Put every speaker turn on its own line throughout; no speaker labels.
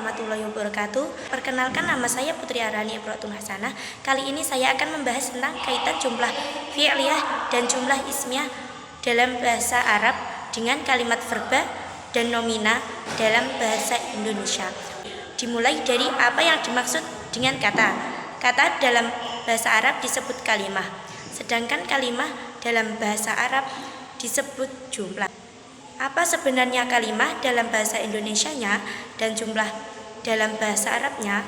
warahmatullahi wabarakatuh. Perkenalkan, nama saya Putri Arani Ibrahim Hasanah. Kali ini saya akan membahas tentang kaitan jumlah fi'liyah dan jumlah ismiyah dalam bahasa Arab dengan kalimat verba dan nomina dalam bahasa Indonesia. Dimulai dari apa yang dimaksud dengan kata. Kata dalam bahasa Arab disebut kalimah, sedangkan kalimah dalam bahasa Arab disebut jumlah. Apa sebenarnya kalimah dalam bahasa Indonesianya dan jumlah dalam bahasa Arabnya?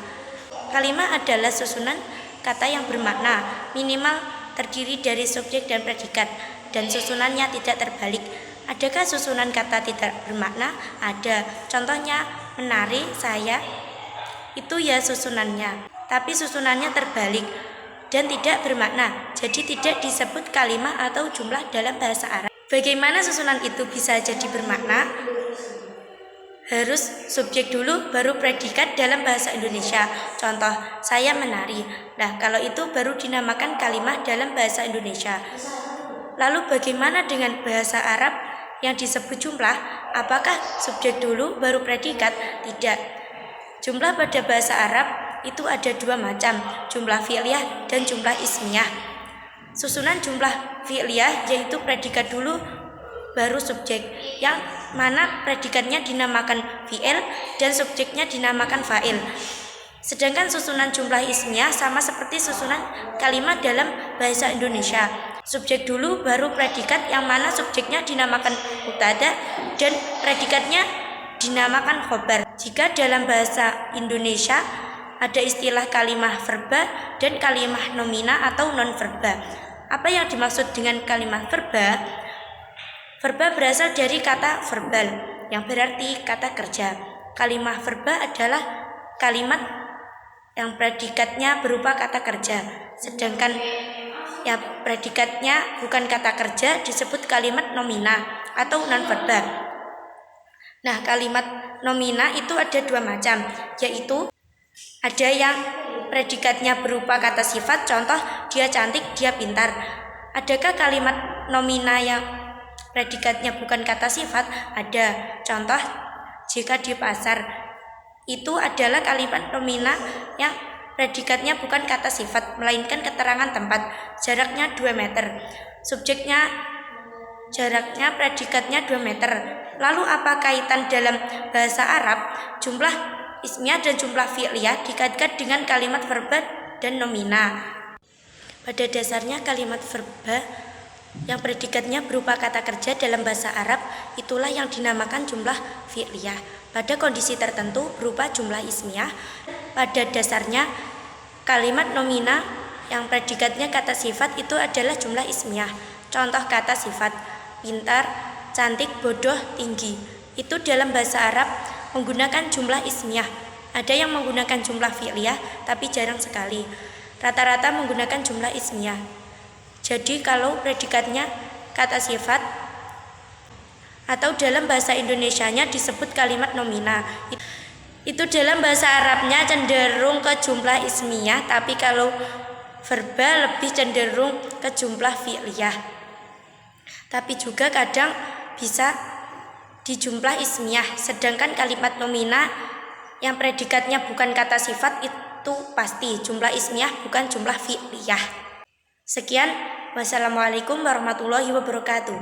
Kalimah adalah susunan kata yang bermakna minimal terdiri dari subjek dan predikat, dan susunannya tidak terbalik. Adakah susunan kata tidak bermakna? Ada. Contohnya menari, saya. Itu ya susunannya. Tapi susunannya terbalik dan tidak bermakna. Jadi tidak disebut kalimah atau jumlah dalam bahasa Arab. Bagaimana susunan itu bisa jadi bermakna? Harus subjek dulu baru predikat dalam bahasa Indonesia. Contoh, saya menari. Nah, kalau itu baru dinamakan kalimah dalam bahasa Indonesia. Lalu bagaimana dengan bahasa Arab yang disebut jumlah? Apakah subjek dulu baru predikat? Tidak. Jumlah pada bahasa Arab itu ada dua macam, jumlah fi'liyah dan jumlah ismiyah. Susunan jumlah fi'liyah yaitu predikat dulu baru subjek, yang mana predikatnya dinamakan fi'il dan subjeknya dinamakan fa'il. Sedangkan susunan jumlah ismiyah sama seperti susunan kalimat dalam bahasa Indonesia. Subjek dulu baru predikat, yang mana subjeknya dinamakan mubtada dan predikatnya dinamakan khobar. Jika dalam bahasa Indonesia ada istilah kalimah verba dan kalimah nomina atau non verba. Apa yang dimaksud dengan kalimat verba? Verba berasal dari kata verbal yang berarti kata kerja. Kalimah verba adalah kalimat yang predikatnya berupa kata kerja, sedangkan yang predikatnya bukan kata kerja disebut kalimat nomina atau non verba. Nah, kalimat nomina itu ada dua macam, yaitu ada yang predikatnya berupa kata sifat, contoh dia cantik, dia pintar. Adakah kalimat nomina yang predikatnya bukan kata sifat? Ada. Contoh, jika di pasar, itu adalah kalimat nomina yang predikatnya bukan kata sifat, melainkan keterangan tempat. Jaraknya 2 meter. Subjeknya jaraknya predikatnya 2 meter. Lalu apa kaitan dalam bahasa Arab? Jumlah ismiyah dan jumlah fi'liyah dikaitkan dengan kalimat verba dan nomina. Pada dasarnya kalimat verba yang predikatnya berupa kata kerja dalam bahasa Arab itulah yang dinamakan jumlah fi'liyah. Pada kondisi tertentu berupa jumlah ismiyah. Pada dasarnya kalimat nomina yang predikatnya kata sifat itu adalah jumlah ismiyah. Contoh kata sifat: pintar, cantik, bodoh, tinggi. Itu dalam bahasa Arab menggunakan jumlah ismiyah. Ada yang menggunakan jumlah fi'liyah, tapi jarang sekali. Rata-rata menggunakan jumlah ismiyah. Jadi kalau predikatnya kata sifat atau dalam bahasa Indonesianya disebut kalimat nomina, itu dalam bahasa Arabnya cenderung ke jumlah ismiyah, tapi kalau verba lebih cenderung ke jumlah fi'liyah. Tapi juga kadang bisa di jumlah ismiyah, sedangkan kalimat nomina yang predikatnya bukan kata sifat itu pasti jumlah ismiyah, bukan jumlah fi'liyah. Sekian, wassalamualaikum warahmatullahi wabarakatuh.